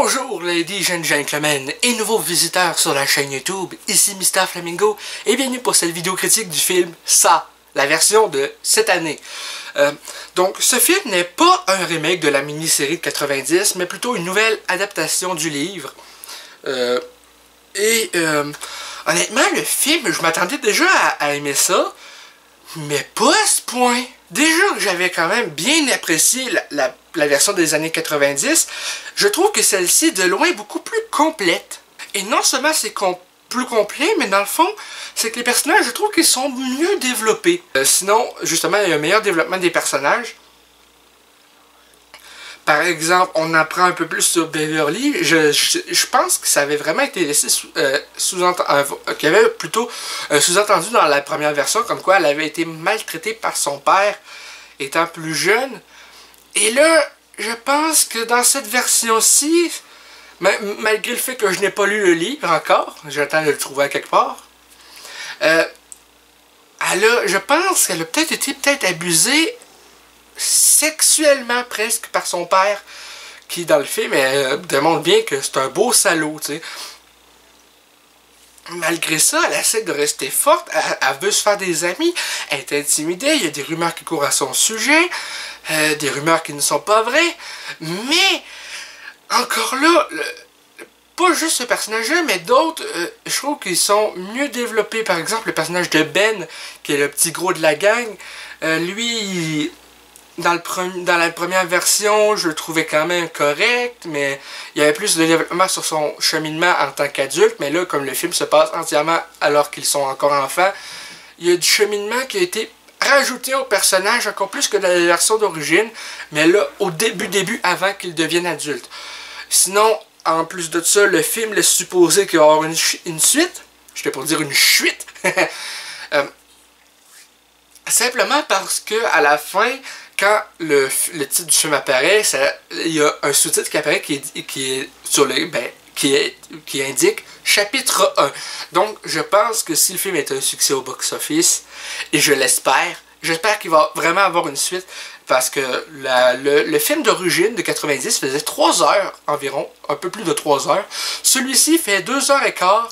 Bonjour ladies and gentlemen et nouveaux visiteurs sur la chaîne YouTube, ici Mister Flamingo et bienvenue pour cette vidéo critique du film Ça, la version de cette année. Donc ce film n'est pas un remake de la mini-série de 90 mais plutôt une nouvelle adaptation du livre. Honnêtement le film, je m'attendais déjà à aimer ça, mais pas à ce point. Déjà que j'avais quand même bien apprécié la version des années 90, je trouve que celle-ci de loin est beaucoup plus complète. Et non seulement c'est plus complet, mais dans le fond, c'est que les personnages, je trouve qu'ils sont mieux développés. Sinon, justement, il y a un meilleur développement des personnages. Par exemple, on apprend un peu plus sur Beverly. Je pense que ça avait vraiment été laissé qu'il y avait plutôt sous-entendu dans la première version, comme quoi elle avait été maltraitée par son père étant plus jeune. Et là, je pense que dans cette version-ci, malgré le fait que je n'ai pas lu le livre encore, j'attends de le trouver à quelque part, je pense qu'elle a peut-être été abusée sexuellement presque par son père, qui dans le film démontre bien que c'est un beau salaud, tu sais. Malgré ça, elle essaie de rester forte, elle veut se faire des amis, elle est intimidée, il y a des rumeurs qui courent à son sujet, des rumeurs qui ne sont pas vraies, mais encore là, pas juste ce personnage-là, mais d'autres, je trouve qu'ils sont mieux développés. Par exemple, le personnage de Ben, qui est le petit gros de la gang, lui, dans la première version, je le trouvais quand même correct, mais il y avait plus de développement sur son cheminement en tant qu'adulte, mais là, comme le film se passe entièrement alors qu'ils sont encore enfants, il y a du cheminement qui a été rajouté au personnage encore plus que dans la version d'origine, mais là, au début, avant qu'ils deviennent adultes. Sinon, en plus de ça, le film laisse supposer qu'il va y avoir une suite, j'étais pour dire une chute, simplement parce que à la fin, quand le titre du film apparaît, il y a un sous-titre qui apparaît qui indique chapitre 1. Donc, je pense que si le film est un succès au box-office, et je l'espère, j'espère qu'il va vraiment avoir une suite, parce que le film d'origine de 90 faisait 3 heures environ, un peu plus de 3 heures. Celui-ci fait 2 heures et quart,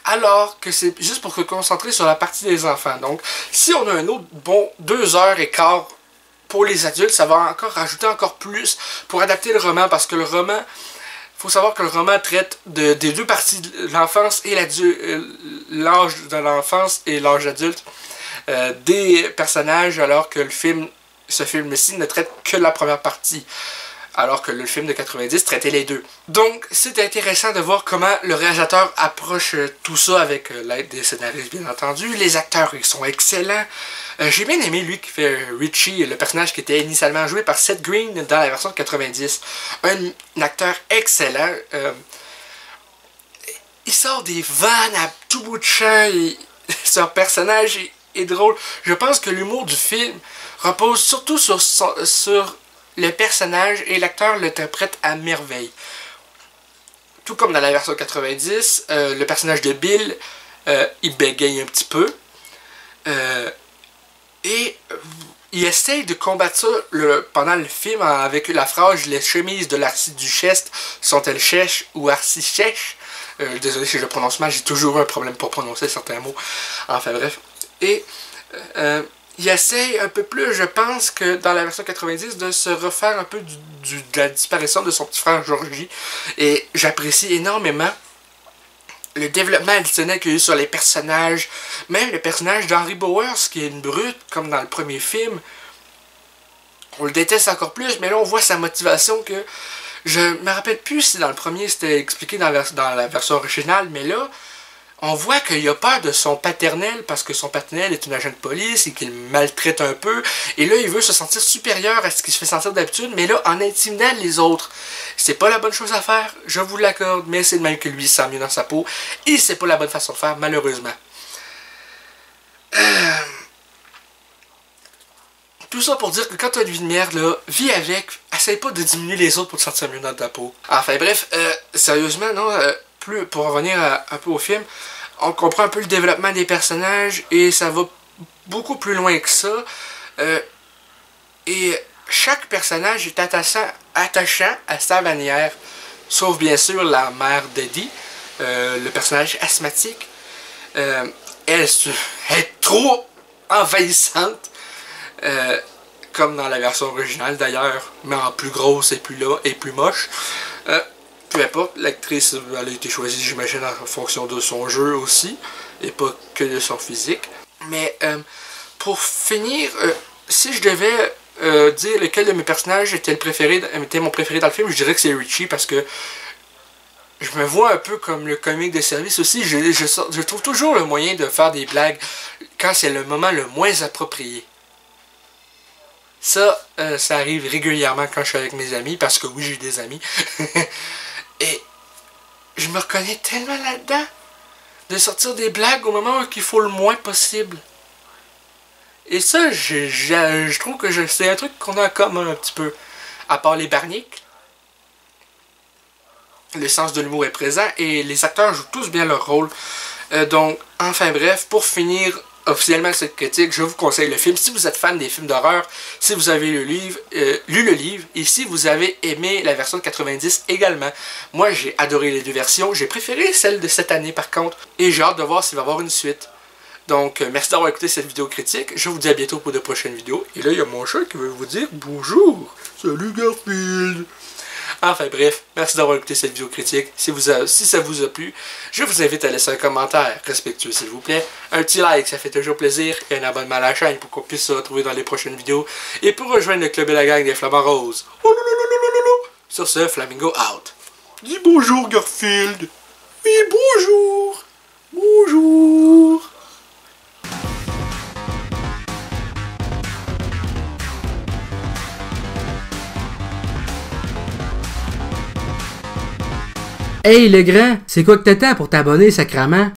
alors que c'est juste pour se concentrer sur la partie des enfants. Donc, si on a un autre bon 2 heures et quart pour les adultes, ça va encore rajouter encore plus pour adapter le roman, parce que le roman, il faut savoir que le roman traite des deux parties, l'enfance et l'âge de l'enfance et l'âge adulte des personnages, alors que ce film-ci ne traite que la première partie, alors que le film de 90 traitait les deux. Donc, c'est intéressant de voir comment le réalisateur approche tout ça avec l'aide des scénaristes, bien entendu. Les acteurs, ils sont excellents. J'ai bien aimé lui qui fait Richie, le personnage qui était initialement joué par Seth Green dans la version de 90. Un acteur excellent. Il sort des vannes à tout bout de champ. Son personnage est drôle. Je pense que l'humour du film repose surtout sur le personnage, et l'acteur l'interprète à merveille. Tout comme dans la version 90, le personnage de Bill, il bégaye un petit peu. Il essaye de combattre ça pendant le film avec la phrase « Les chemises de l'archiduchesse sont-elles chèches ou archi-chèches ?» Désolé si je le prononce mal, j'ai toujours un problème pour prononcer certains mots. Enfin bref. Et il essaye un peu plus, je pense, que dans la version 90, de se refaire un peu de la disparition de son petit frère Georgie. Et j'apprécie énormément le développement additionnel qu'il y a eu sur les personnages. Même le personnage d'Henry Bowers, qui est une brute, comme dans le premier film. On le déteste encore plus, mais là on voit sa motivation que... Je me rappelle plus si dans le premier c'était expliqué dans la version originale, mais là, on voit qu'il a peur de son paternel, parce que son paternel est un agent de police et qu'il maltraite un peu. Et là, il veut se sentir supérieur à ce qu'il se fait sentir d'habitude, mais là, en intimidant les autres. C'est pas la bonne chose à faire, je vous l'accorde, mais c'est le même que lui, il se sent mieux dans sa peau. Et c'est pas la bonne façon de faire, malheureusement. Tout ça pour dire que quand tu as une vie de merde, là, vis avec, essaye pas de diminuer les autres pour te sentir mieux dans ta peau. Enfin bref, sérieusement, non, pour revenir un peu au film, on comprend un peu le développement des personnages et ça va beaucoup plus loin que ça. Et chaque personnage est attachant à sa manière. Sauf bien sûr la mère d'Eddie, le personnage asthmatique. Elle est trop envahissante, comme dans la version originale d'ailleurs, mais en plus grosse et plus moche. Peu importe, l'actrice elle a été choisie, j'imagine, en fonction de son jeu aussi, et pas que de son physique. Mais pour finir, si je devais dire lequel de mes personnages était mon préféré dans le film, je dirais que c'est Richie, parce que je me vois un peu comme le comique de service aussi. Je trouve toujours le moyen de faire des blagues quand c'est le moment le moins approprié. Ça arrive régulièrement quand je suis avec mes amis, parce que oui, j'ai des amis. Et je me reconnais tellement là-dedans, de sortir des blagues au moment où il faut le moins possible. Et ça, je trouve que c'est un truc qu'on a en commun un petit peu. À part les barniques, le sens de l'humour est présent et les acteurs jouent tous bien leur rôle. Donc, enfin bref, pour finir officiellement cette critique, je vous conseille le film. Si vous êtes fan des films d'horreur, si vous avez lu le livre, et si vous avez aimé la version de 90 également. Moi, j'ai adoré les deux versions. J'ai préféré celle de cette année par contre. Et j'ai hâte de voir s'il va y avoir une suite. Donc, merci d'avoir écouté cette vidéo critique. Je vous dis à bientôt pour de prochaines vidéos. Et là, il y a mon chat qui veut vous dire bonjour. Salut Garfield. Enfin bref, merci d'avoir écouté cette vidéo critique. Si ça vous a plu, je vous invite à laisser un commentaire respectueux s'il vous plaît. Un petit like, ça fait toujours plaisir. Et un abonnement à la chaîne pour qu'on puisse se retrouver dans les prochaines vidéos. Et pour rejoindre le club et la gang des Flamants Roses. Sur ce, Flamingo out. Dis bonjour Garfield. Oui, bonjour. Bonjour. Hey le grand, c'est quoi que t'attends pour t'abonner, sacrament?